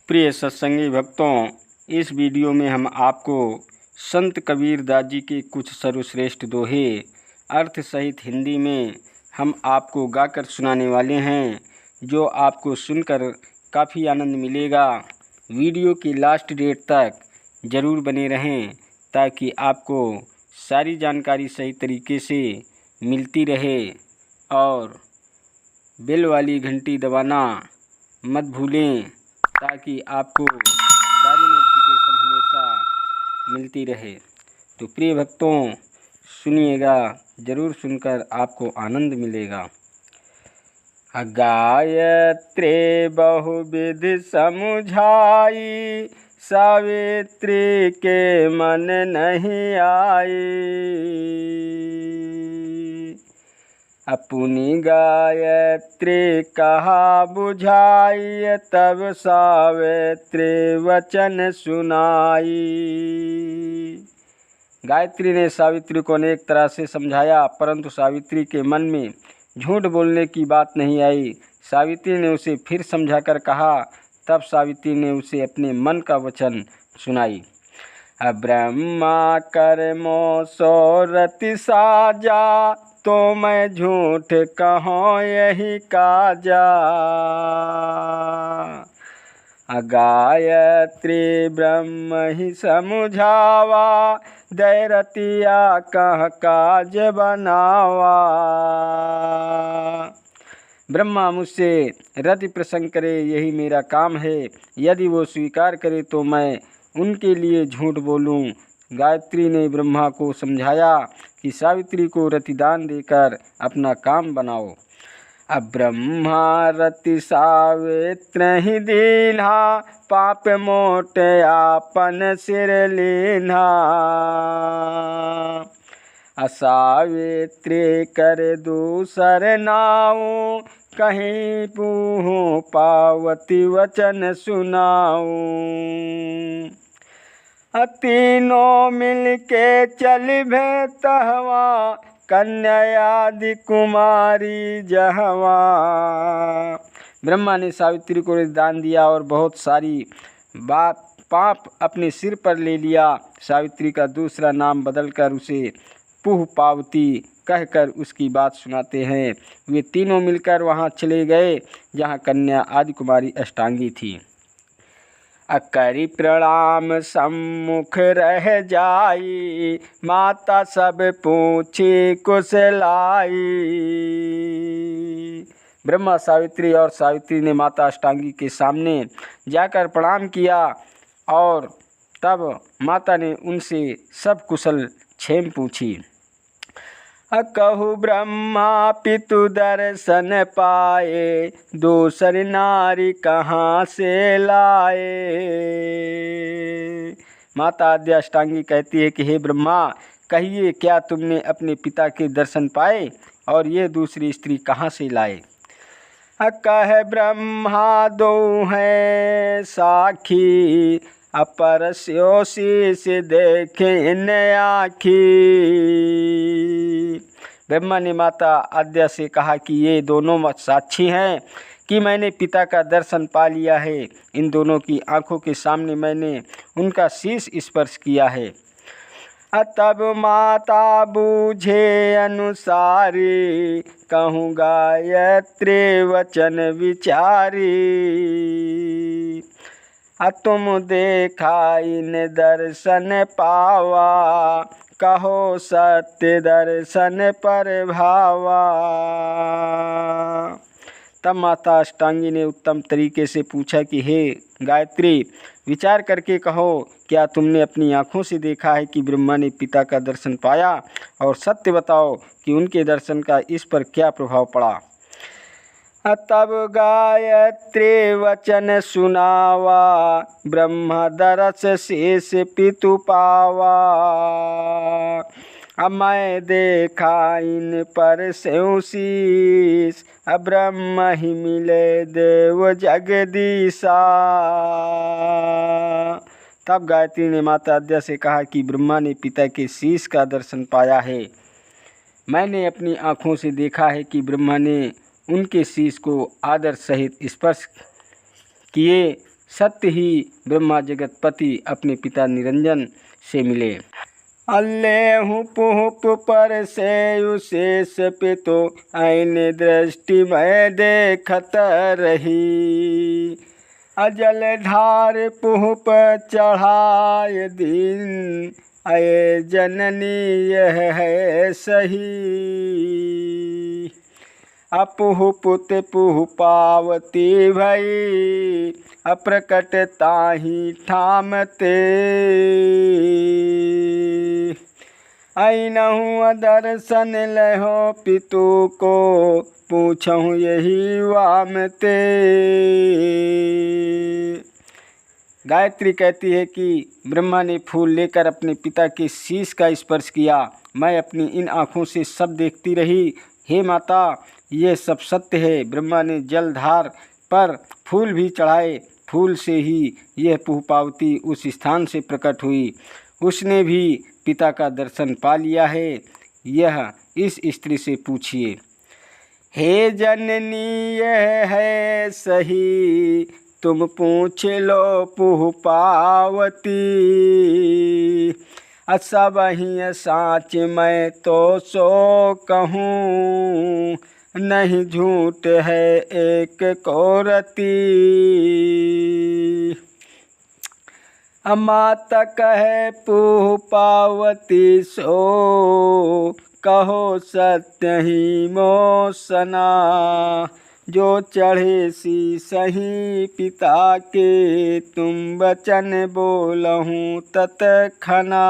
प्रिय सत्संगी भक्तों, इस वीडियो में हम आपको संत कबीरदास जी के कुछ सर्वश्रेष्ठ दोहे अर्थ सहित हिंदी में हम आपको गाकर सुनाने वाले हैं, जो आपको सुनकर काफ़ी आनंद मिलेगा। वीडियो की लास्ट डेट तक ज़रूर बने रहें ताकि आपको सारी जानकारी सही तरीके से मिलती रहे और बेल वाली घंटी दबाना मत भूलें ताकि आपको सारी नोटिफिकेशन हमेशा मिलती रहे। तो प्रिय भक्तों, सुनिएगा, ज़रूर सुनकर आपको आनंद मिलेगा। गायत्री बहुविध समुझाई, सावित्री के मन नहीं आई। अपनी गायत्री कहा बुझाई, तब सावित्री वचन सुनाई। गायत्री ने सावित्री को अनेक तरह से समझाया, परंतु सावित्री के मन में झूठ बोलने की बात नहीं आई। सावित्री ने उसे फिर समझाकर कहा, तब सावित्री ने उसे अपने मन का वचन सुनाई। ब्रह्मा कर्मों सो रति साजा, तो मैं झूठ कहूँ यही काजा। गायत्री ब्रह्म ही समझावा, दैरतिया कह काज बनावा। ब्रह्मा मुझसे रति प्रसंग करे, यही मेरा काम है। यदि वो स्वीकार करे तो मैं उनके लिए झूठ बोलूं। गायत्री ने ब्रह्मा को समझाया कि सावित्री को रतिदान देकर अपना काम बनाओ। अब ब्रह्मा रति सावित्र ही दीन्हा, पाप मोट आपन सिर लीन्हा। सावित्री कर दूसर नाऊ, कहीं पूहूँ पावती वचन सुनाऊं। तीनों मिल के चल भे तहवा, कन्यादि कुमारी जहवा। ब्रह्मा ने सावित्री को दान दिया और बहुत सारी पाप अपने सिर पर ले लिया। सावित्री का दूसरा नाम बदलकर उसे पुह पावती कहकर उसकी बात सुनाते हैं। वे तीनों मिलकर वहाँ चले गए जहाँ कन्या आदि कुमारी अष्टांगी थी। करी प्रणाम सम्मुख रह जाई, माता सब पूछी कुशलाई। ब्रह्मा सावित्री और सावित्री ने माता अष्टांगी के सामने जाकर प्रणाम किया और तब माता ने उनसे सब कुशल क्षेम पूछी। कहु ब्रह्मा पितु दर्शन पाए, दूसरी नारी कहाँ से लाए। माता आद्या अष्टांगी कहती है कि हे ब्रह्मा, कहिए क्या तुमने अपने पिता के दर्शन पाए और ये दूसरी स्त्री कहाँ से लाए। कह ब्रह्मा दो हैं साखी, अपर शीश देखे इन आखी। ब्रह्मा ने माता आद्या से कहा कि ये दोनों साक्षी हैं कि मैंने पिता का दर्शन पा लिया है। इन दोनों की आंखों के सामने मैंने उनका शीश स्पर्श किया है। तब माता बूझे अनुसारी, कहूँ गायत्री वचन विचारी। तुम देखा इन दर्शन पावा, कहो सत्य दर्शन पर भावा। तब माता अष्टांगी ने उत्तम तरीके से पूछा कि हे गायत्री, विचार करके कहो, क्या तुमने अपनी आँखों से देखा है कि ब्रह्मा ने पिता का दर्शन पाया, और सत्य बताओ कि उनके दर्शन का इस पर क्या प्रभाव पड़ा। तब गायत्री वचन सुनावा, ब्रह्मा दरस शेष पितु पावा। मैं देखा इन पर स्यों शीस, ब्रह्म ही मिले देव जगदीशा। तब गायत्री ने माता आद्या से कहा कि ब्रह्मा ने पिता के शीश का दर्शन पाया है। मैंने अपनी आँखों से देखा है कि ब्रह्मा ने उनके शीश को आदर सहित स्पर्श किए। सत्य ही ब्रह्मा जगतपति अपने पिता निरंजन से मिले। अल्लेहु पुहुप पर से उशेष पितो ऐन दृष्टि में देखत रही। अजल धार पुहुप चढ़ाए दिन अये जननी यह है सही। अपुहु पुत पुहु पावती भई अप्रकट ताही ठामते। ऐनहु दर्शन लहो पितु को पूछूं यही वामते। गायत्री कहती है कि ब्रह्मा ने फूल लेकर अपने पिता के शीश का स्पर्श किया। मैं अपनी इन आँखों से सब देखती रही। हे माता, यह सब सत्य है। ब्रह्मा ने जलधार पर फूल भी चढ़ाए। फूल से ही यह पुहपावती उस स्थान से प्रकट हुई। उसने भी पिता का दर्शन पा लिया है। यह इस स्त्री से पूछिए। हे जननी यह है सही तुम पूछ लो पुहपावती। सब ही साच मैं तो सो कहूँ नहीं झूठ है एक कोरती। माता कहे पुहपावती सो कहो सत्य ही मोसना। जो चढ़े सी सही पिता के तुम वचन बोलहूँ तत्क्षणा।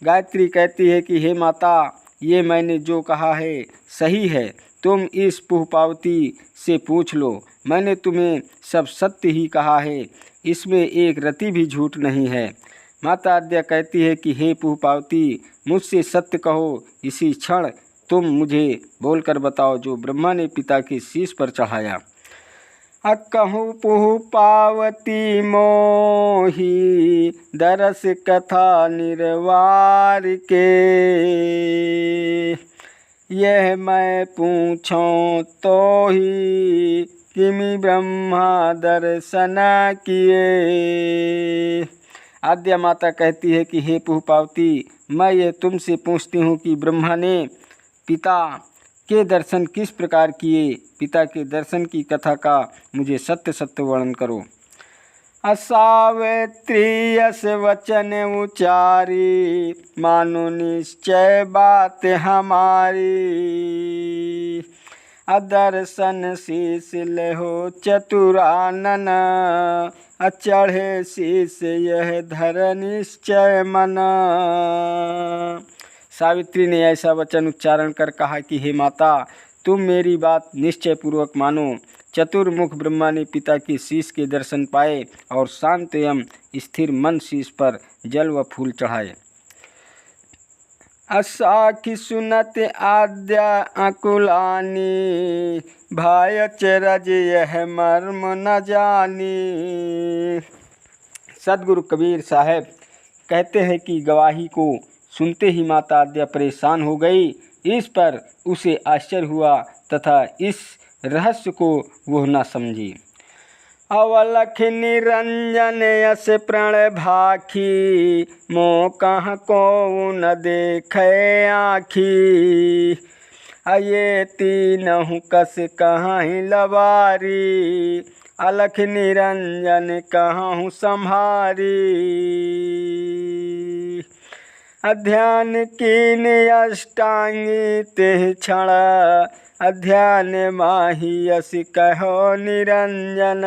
गायत्री कहती है कि हे माता, ये मैंने जो कहा है सही है। तुम इस पुहपावती से पूछ लो। मैंने तुम्हें सब सत्य ही कहा है। इसमें एक रति भी झूठ नहीं है। माता आद्या कहती है कि हे पुहपावती, मुझसे सत्य कहो। इसी क्षण तुम मुझे बोलकर बताओ जो ब्रह्मा ने पिता के शीश पर चढ़ाया। कहूँ पुहपावती मोही दरस कथा निर्वार के। यह मैं पूछूं तो ही किमि ब्रह्मा दर्शन किए। आद्या माता कहती है कि हे पुहपावती, मैं ये तुमसे पूछती हूँ कि ब्रह्मा ने पिता के दर्शन किस प्रकार किए। पिता के दर्शन की कथा का मुझे सत्य सत्य वर्णन करो। सावित्री यस वचन उचारी मानो निश्चय बात हमारी। अदर्शन शीस लहो चतुरानन चढ़े शीस यह धर निश्चय मना। सावित्री ने ऐसा वचन उच्चारण कर कहा कि हे माता, तुम मेरी बात निश्चय पूर्वक मानो। चतुर्मुख ब्रह्मा ने पिता के शीश के दर्शन पाए और शांत एवं स्थिर मन शीश पर जल व फूल चढ़ाए। असाखी सुनत आद्या अकुलानी भाय चरज यह मर्म न जानी। सदगुरु कबीर साहब कहते हैं कि गवाही को सुनते ही माता आद्या परेशान हो गई। इस पर उसे आश्चर्य हुआ तथा इस रहस्य को वह न समझी। अवलख निरंजन यस प्रण भाखी मोह कहाँ को न देखे आँखी। अये तीनहु कस कहाँ लवारी अलख निरंजन कहाँ संभारी। अध्यान कीन अष्टांगी तेह क्षण अध्यान माही यस कहो निरंजन।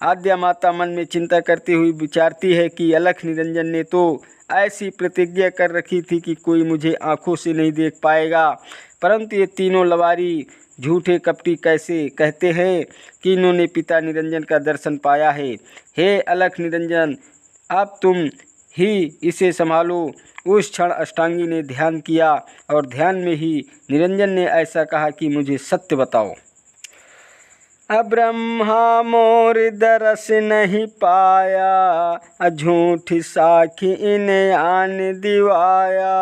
आद्या माता मन में चिंता करती हुई विचारती है कि अलख निरंजन ने तो ऐसी प्रतिज्ञा कर रखी थी कि कोई मुझे आँखों से नहीं देख पाएगा, परंतु ये तीनों लवारी झूठे कपटी कैसे कहते हैं कि इन्होंने पिता निरंजन का दर्शन पाया है। हे अलख निरंजन, अब तुम ही इसे संभालो। उस क्षण अष्टांगी ने ध्यान किया और ध्यान में ही निरंजन ने ऐसा कहा कि मुझे सत्य बताओ। ब्रह्मा मोर दरस नहीं पाया झूठ साखी इन्हें आन दिवाया।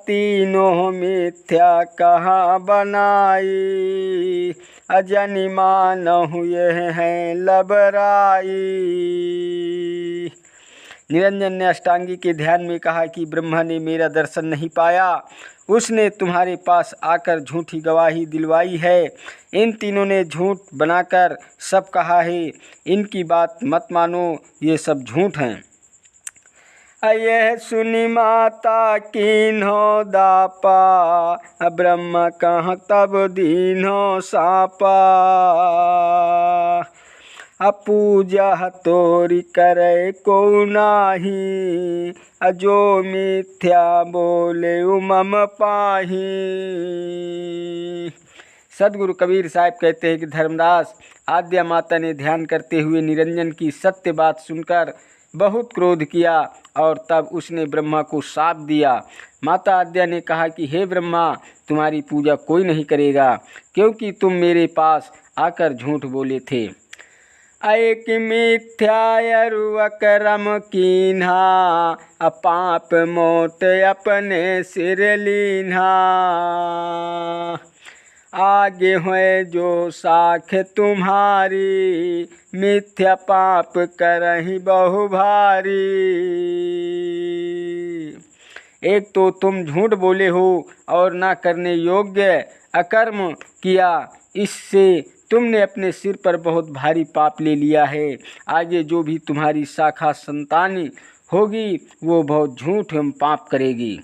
तीनों मिथ्या कहाँ बनाई अजनिमा न हुए हैं लबराई। निरंजन ने अष्टांगी के ध्यान में कहा कि ब्रह्मा ने मेरा दर्शन नहीं पाया, उसने तुम्हारे पास आकर झूठी गवाही दिलवाई है। इन तीनों ने झूठ बनाकर सब कहा है, इनकी बात मत मानो, ये सब झूठ हैं। यह सुनी माता कीन्हो दापा, ब्रह्म कहाँ तब दीन्हो सापा। पूजा तोरी करे को नाही, जो मिथ्या बोले उमम पाही। सदगुरु कबीर साहब कहते हैं कि धर्मदास आद्या माता ने ध्यान करते हुए निरंजन की सत्य बात सुनकर बहुत क्रोध किया और तब उसने ब्रह्मा को शाप दिया। माता आद्या ने कहा कि हे ब्रह्मा, तुम्हारी पूजा कोई नहीं करेगा, क्योंकि तुम मेरे पास आकर झूठ बोले थे। एक मिथ्या अकरम कीन्हा, पाप मोट अपने सिर लीन्हा। आगे हुए जो साख तुम्हारी, मिथ्या पाप करही बहु भारी। एक तो तुम झूठ बोले हो और ना करने योग्य अकर्म किया, इससे तुमने अपने सिर पर बहुत भारी पाप ले लिया है। आगे जो भी तुम्हारी शाखा संतानी होगी वो बहुत झूठ एवं पाप करेगी।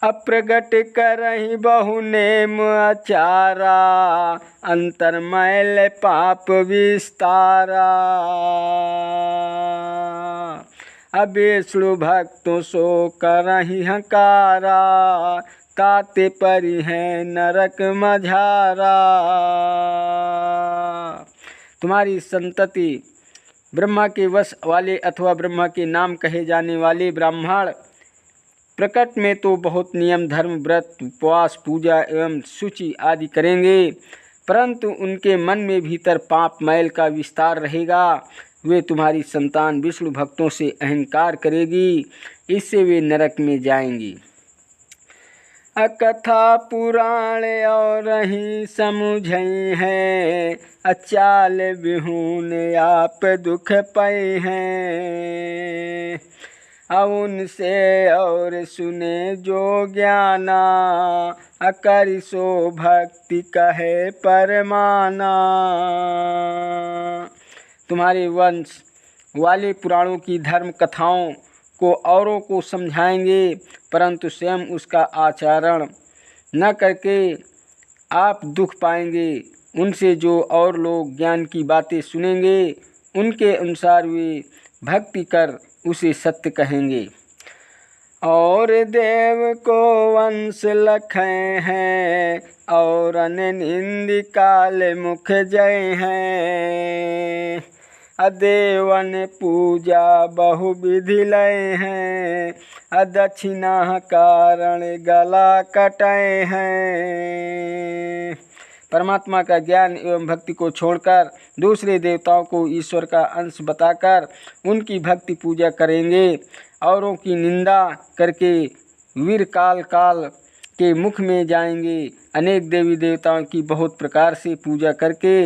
अप्रगट करही बहु नेम आचारा, अंतर मैल पाप विस्तारा। विष्णु भक्तों सो करही हकारा, ताते परि हैं नरक मझारा। तुम्हारी संतति ब्रह्मा के वश वाले अथवा ब्रह्मा के नाम कहे जाने वाले ब्राह्मण प्रकट में तो बहुत नियम धर्म व्रत उपवास पूजा एवं शुचि आदि करेंगे, परंतु उनके मन में भीतर पाप मैल का विस्तार रहेगा। वे तुम्हारी संतान विष्णु भक्तों से अहंकार करेगी, इससे वे नरक में जाएंगी। कथा पुराण और ही समझई हैं, अचाल विहून आप दुख पाए हैं। उनसे और सुने जो ज्ञाना, अकरि सो भक्ति कहे परमाना। तुम्हारे वंश वाले पुराणों की धर्म कथाओं को औरों को समझाएंगे, परंतु स्वयं उसका आचरण न करके आप दुख पाएंगे। उनसे जो और लोग ज्ञान की बातें सुनेंगे, उनके अनुसार वे भक्ति कर उसे सत्य कहेंगे। और देव को वंश लखें हैं, और अनिंद काल मुख जय हैं। देवन पूजा बहु विधि लय हैं, दक्षिणा कारण गला कटाए हैं। परमात्मा का ज्ञान एवं भक्ति को छोड़कर दूसरे देवताओं को ईश्वर का अंश बताकर उनकी भक्ति पूजा करेंगे। औरों की निंदा करके वीर काल के मुख में जाएंगे। अनेक देवी देवताओं की बहुत प्रकार से पूजा करके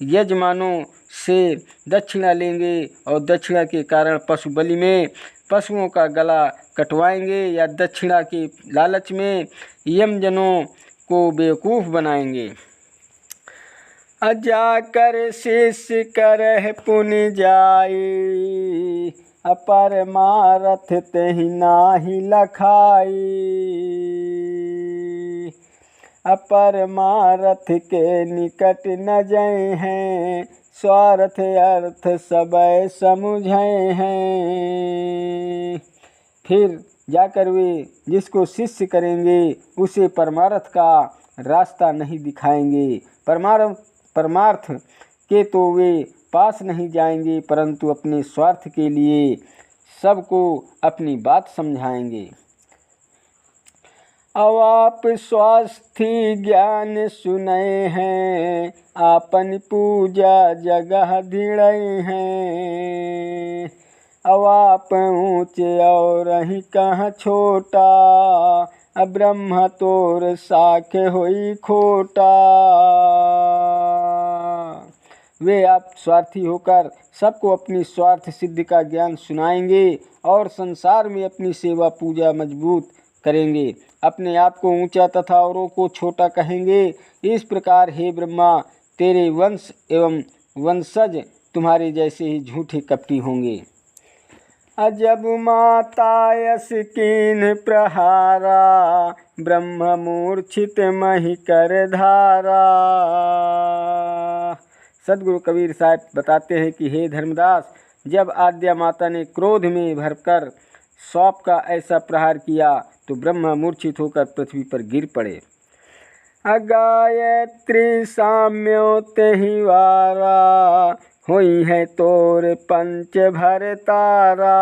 यजमानों से दक्षिणा लेंगे और दक्षिणा के कारण पशु बलि में पशुओं का गला कटवाएंगे या दक्षिणा के लालच में यमजनों को बेवकूफ़ बनाएंगे। जाकर शिष्य करह पुनि जाई, परमारथ तेहि नाही लखाई। परमारथ के निकट न जय हैं, स्वार्थ अर्थ सबय समुझय हैं। फिर जाकर वे जिसको शिष्य करेंगे उसे परमार्थ का रास्ता नहीं दिखाएंगे। परमार्थ के तो वे पास नहीं जाएंगे, परंतु अपने स्वार्थ के लिए सबको अपनी बात समझाएंगे। अब आप स्वास्थ्य ज्ञान सुनए हैं, आपन पूजा जगह धिड़े हैं। अब आप ऊँचे और ही कहाँ छोटा, ब्रह्म तोर साख होई खोटा। वे आप स्वार्थी होकर सबको अपनी स्वार्थ सिद्धि का ज्ञान सुनाएंगे और संसार में अपनी सेवा पूजा मजबूत करेंगे, अपने आप को ऊंचा तथा औरों को छोटा कहेंगे। इस प्रकार हे ब्रह्मा, तेरे वंश एवं वंशज तुम्हारे जैसे ही झूठे कपटी होंगे। अजब माता यस कीन प्रहारा, ब्रह्म मूर्छित मही कर धारा। सदगुरु कबीर साहब बताते हैं कि हे धर्मदास, जब आद्या माता ने क्रोध में भरकर सौंप का ऐसा प्रहार किया तो ब्रह्मा मूर्छित होकर पृथ्वी पर गिर पड़े। गायत्री साम्यो तेहि वारा, हुई है तोर पंच भर तारा।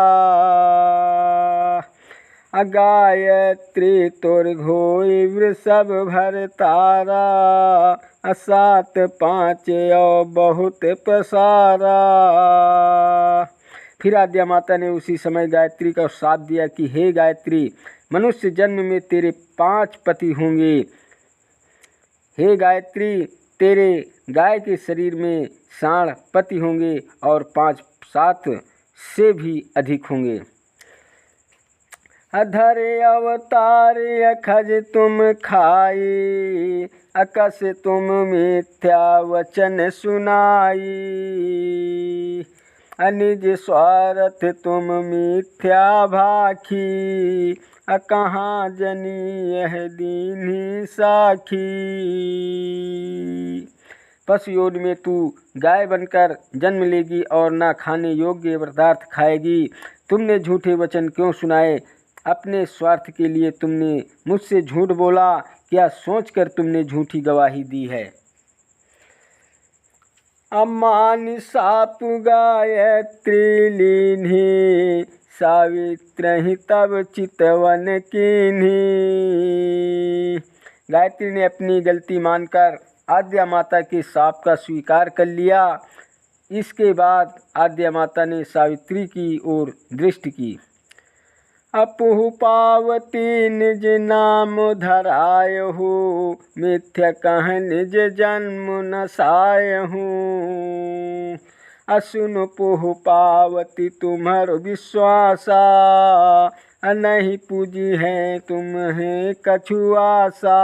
गायत्री तोर घोई वृषभ भर तारा, असात पाँच और बहुत पसारा। फिर आद्या माता ने उसी समय गायत्री का श्राप दिया कि हे गायत्री, मनुष्य जन्म में तेरे 5 पति होंगे। हे गायत्री, तेरे गाय के शरीर में 60 पति होंगे और 5-7 से भी अधिक होंगे। अधरे अवतार अखज तुम खाई, अकस तुम मिथ्या वचन सुनाई। अनिज स्वार्थ तुम मिथ्या भाखी, कहाँ जनी यह दीन्ही साखी। पशु योनि में तू गाय बनकर जन्म लेगी और ना खाने योग्य पदार्थ खाएगी। तुमने झूठे वचन क्यों सुनाए? अपने स्वार्थ के लिए तुमने मुझसे झूठ बोला। क्या सोचकर तुमने झूठी गवाही दी है? अमानि साप गायत्री लीन्ही, सावित्री तब चितवन कीन्ही। गायत्री ने अपनी गलती मानकर आद्या माता के शाप का स्वीकार कर लिया। इसके बाद आद्या माता ने सावित्री की ओर दृष्टि की। अपुहु पावती निज नाम धरायहु, मिथ्या कह निज जन्म नसायहु। असुन पुहु पावती तुम्हार विश्वासा, नहीं पूजी है तुम्हें कछु आशा।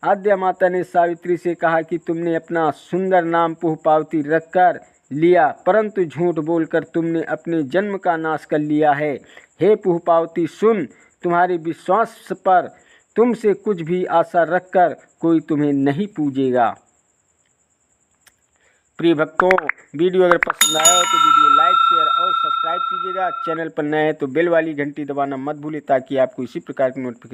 आद्या माता ने सावित्री से कहा कि तुमने अपना सुंदर नाम पुहपावती रखकर लिया, परंतु झूठ बोलकर तुमने अपने जन्म का नाश कर लिया है। हे पुहपावती, सुन, तुम्हारे विश्वास पर तुमसे कुछ भी आशा रखकर कोई तुम्हें नहीं पूजेगा। प्रिय भक्तों, वीडियो अगर पसंद आया हो तो वीडियो लाइक, शेयर और सब्सक्राइब कीजिएगा। चैनल पर नए हैं तो बेल वाली घंटी दबाना मत भूलिए ताकि आपको इसी प्रकार की नोटिफिकेशन